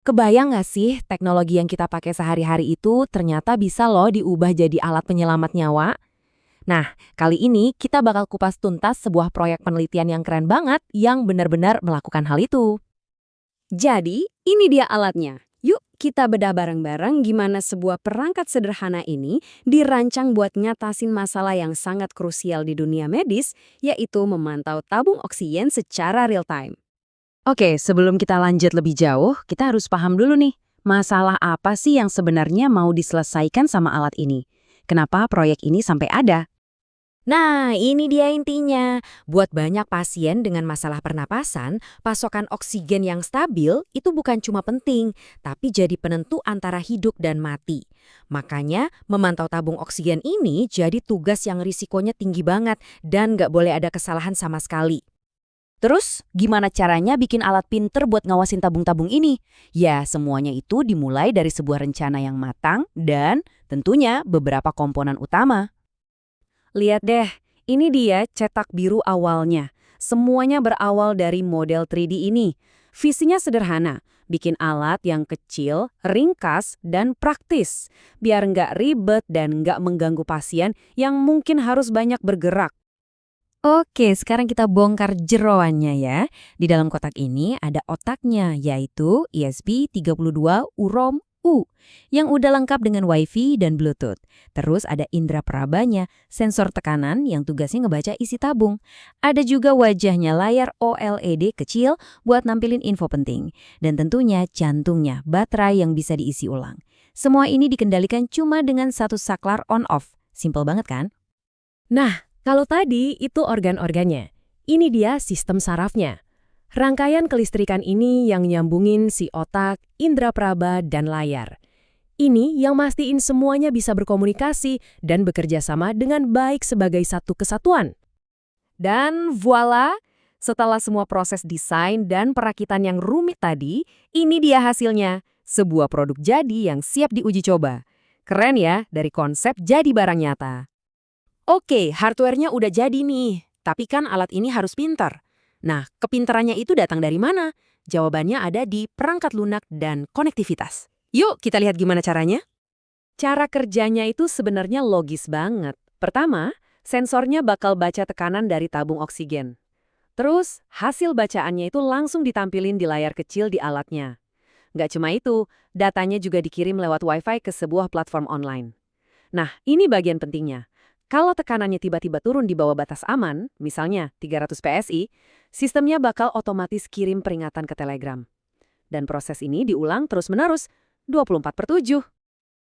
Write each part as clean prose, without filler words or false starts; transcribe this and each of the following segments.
Kebayang nggak sih teknologi yang kita pakai sehari-hari itu ternyata bisa loh diubah jadi alat penyelamat nyawa? Nah, kali ini kita bakal kupas tuntas sebuah proyek penelitian yang keren banget yang benar-benar melakukan hal itu. Jadi, ini dia alatnya. Yuk kita bedah bareng-bareng gimana sebuah perangkat sederhana ini dirancang buat ngatasin masalah yang sangat krusial di dunia medis, yaitu memantau tabung oksigen secara real-time. Oke, sebelum kita lanjut lebih jauh, kita harus paham dulu nih, masalah apa sih yang sebenarnya mau diselesaikan sama alat ini? Kenapa proyek ini sampai ada? Nah, ini dia intinya. Buat banyak pasien dengan masalah pernapasan, pasokan oksigen yang stabil itu bukan cuma penting, tapi jadi penentu antara hidup dan mati. Makanya, memantau tabung oksigen ini jadi tugas yang risikonya tinggi banget dan nggak boleh ada kesalahan sama sekali. Terus, gimana caranya bikin alat pinter buat ngawasin tabung-tabung ini? Ya, semuanya itu dimulai dari sebuah rencana yang matang dan tentunya beberapa komponen utama. Lihat deh, ini dia cetak biru awalnya. Semuanya berawal dari model 3D ini. Visinya sederhana, bikin alat yang kecil, ringkas, dan praktis. Biar nggak ribet dan nggak mengganggu pasien yang mungkin harus banyak bergerak. Oke, sekarang kita bongkar jeroannya ya. Di dalam kotak ini ada otaknya, yaitu ESP32 UROM U, yang udah lengkap dengan Wi-Fi dan Bluetooth. Terus ada indera perabanya, sensor tekanan yang tugasnya ngebaca isi tabung. Ada juga wajahnya layar OLED kecil buat nampilin info penting. Dan tentunya jantungnya, baterai yang bisa diisi ulang. Semua ini dikendalikan cuma dengan satu saklar on-off. Simple banget kan? Nah, kalau tadi itu organ-organnya, ini dia sistem sarafnya. Rangkaian kelistrikan ini yang nyambungin si otak, indera peraba, dan layar. Ini yang mastiin semuanya bisa berkomunikasi dan bekerja sama dengan baik sebagai satu kesatuan. Dan voila, setelah semua proses desain dan perakitan yang rumit tadi, ini dia hasilnya. Sebuah produk jadi yang siap diuji coba. Keren ya, dari konsep jadi barang nyata. Oke, hardware-nya udah jadi nih, tapi kan alat ini harus pintar. Nah, kepintarannya itu datang dari mana? Jawabannya ada di perangkat lunak dan konektivitas. Yuk kita lihat gimana caranya. Cara kerjanya itu sebenarnya logis banget. Pertama, sensornya bakal baca tekanan dari tabung oksigen. Terus, hasil bacaannya itu langsung ditampilin di layar kecil di alatnya. Nggak cuma itu, datanya juga dikirim lewat Wi-Fi ke sebuah platform online. Nah, ini bagian pentingnya. Kalau tekanannya tiba-tiba turun di bawah batas aman, misalnya 300 PSI, sistemnya bakal otomatis kirim peringatan ke Telegram. Dan proses ini diulang terus-menerus, 24/7.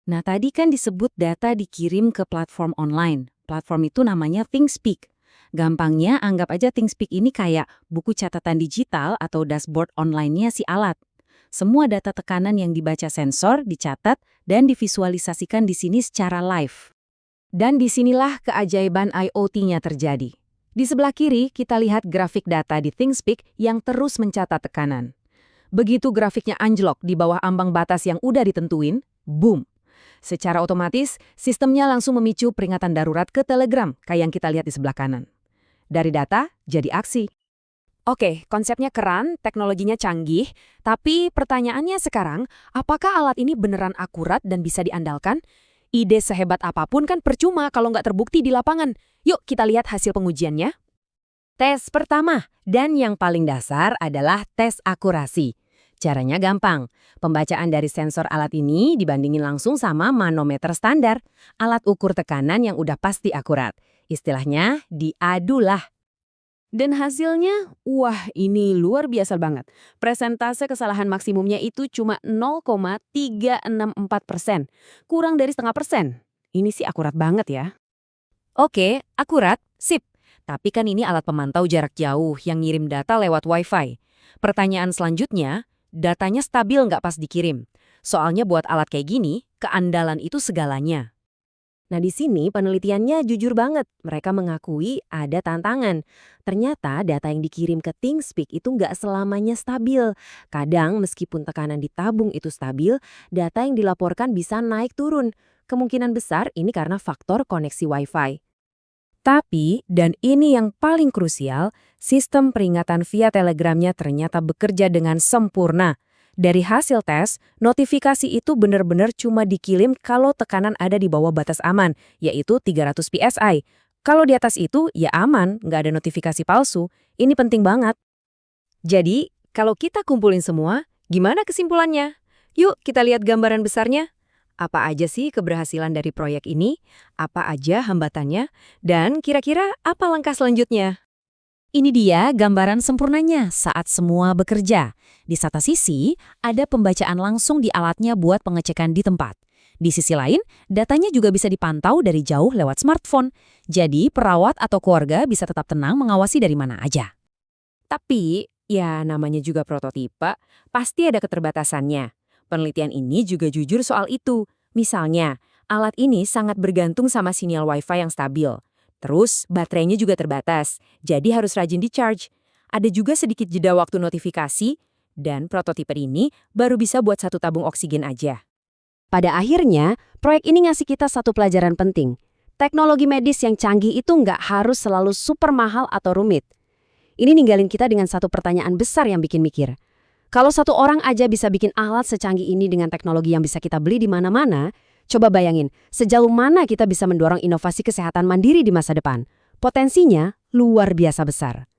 Nah, tadi kan disebut data dikirim ke platform online. Platform itu namanya ThinkSpeak. Gampangnya, anggap aja ThinkSpeak ini kayak buku catatan digital atau dashboard online-nya si alat. Semua data tekanan yang dibaca sensor dicatat dan divisualisasikan di sini secara live. Dan disinilah keajaiban IoT-nya terjadi. Di sebelah kiri, kita lihat grafik data di ThinkSpeak yang terus mencatat tekanan. Begitu grafiknya anjlok di bawah ambang batas yang udah ditentuin, boom! Secara otomatis, sistemnya langsung memicu peringatan darurat ke Telegram, kayak yang kita lihat di sebelah kanan. Dari data, jadi aksi. Oke, konsepnya keren, teknologinya canggih, tapi pertanyaannya sekarang, apakah alat ini beneran akurat dan bisa diandalkan? Ide sehebat apapun kan percuma kalau nggak terbukti di lapangan. Yuk kita lihat hasil pengujiannya. Tes pertama, dan yang paling dasar adalah tes akurasi. Caranya gampang. Pembacaan dari sensor alat ini dibandingin langsung sama manometer standar. Alat ukur tekanan yang udah pasti akurat. Istilahnya diadulah. Dan hasilnya, wah ini luar biasa banget. Persentase kesalahan maksimumnya itu cuma 0,364%. Kurang dari 0,5%. Ini sih akurat banget ya. Oke, akurat, sip. Tapi kan ini alat pemantau jarak jauh yang ngirim data lewat Wi-Fi. Pertanyaan selanjutnya, datanya stabil nggak pas dikirim? Soalnya buat alat kayak gini, keandalan itu segalanya. Nah di sini penelitiannya jujur banget. Mereka mengakui ada tantangan. Ternyata data yang dikirim ke ThinkSpeak itu nggak selamanya stabil. Kadang meskipun tekanan di tabung itu stabil, data yang dilaporkan bisa naik turun. Kemungkinan besar ini karena faktor koneksi Wi-Fi. Tapi, dan ini yang paling krusial, sistem peringatan via Telegramnya ternyata bekerja dengan sempurna. Dari hasil tes, notifikasi itu benar-benar cuma dikirim kalau tekanan ada di bawah batas aman, yaitu 300 PSI. Kalau di atas itu, ya aman, nggak ada notifikasi palsu. Ini penting banget. Jadi, kalau kita kumpulin semua, gimana kesimpulannya? Yuk kita lihat gambaran besarnya. Apa aja sih keberhasilan dari proyek ini? Apa aja hambatannya? Dan kira-kira apa langkah selanjutnya? Ini dia gambaran sempurnanya saat semua bekerja. Di satu sisi, ada pembacaan langsung di alatnya buat pengecekan di tempat. Di sisi lain, datanya juga bisa dipantau dari jauh lewat smartphone. Jadi, perawat atau keluarga bisa tetap tenang mengawasi dari mana aja. Tapi, ya namanya juga prototipe, pasti ada keterbatasannya. Penelitian ini juga jujur soal itu. Misalnya, alat ini sangat bergantung sama sinyal Wi-Fi yang stabil. Terus, baterainya juga terbatas, jadi harus rajin di-charge. Ada juga sedikit jeda waktu notifikasi, dan prototipe ini baru bisa buat 1 tabung oksigen aja. Pada akhirnya, proyek ini ngasih kita satu pelajaran penting. Teknologi medis yang canggih itu nggak harus selalu super mahal atau rumit. Ini ninggalin kita dengan satu pertanyaan besar yang bikin mikir. Kalau satu orang aja bisa bikin alat secanggih ini dengan teknologi yang bisa kita beli di mana-mana, coba bayangin, sejauh mana kita bisa mendorong inovasi kesehatan mandiri di masa depan. Potensinya luar biasa besar.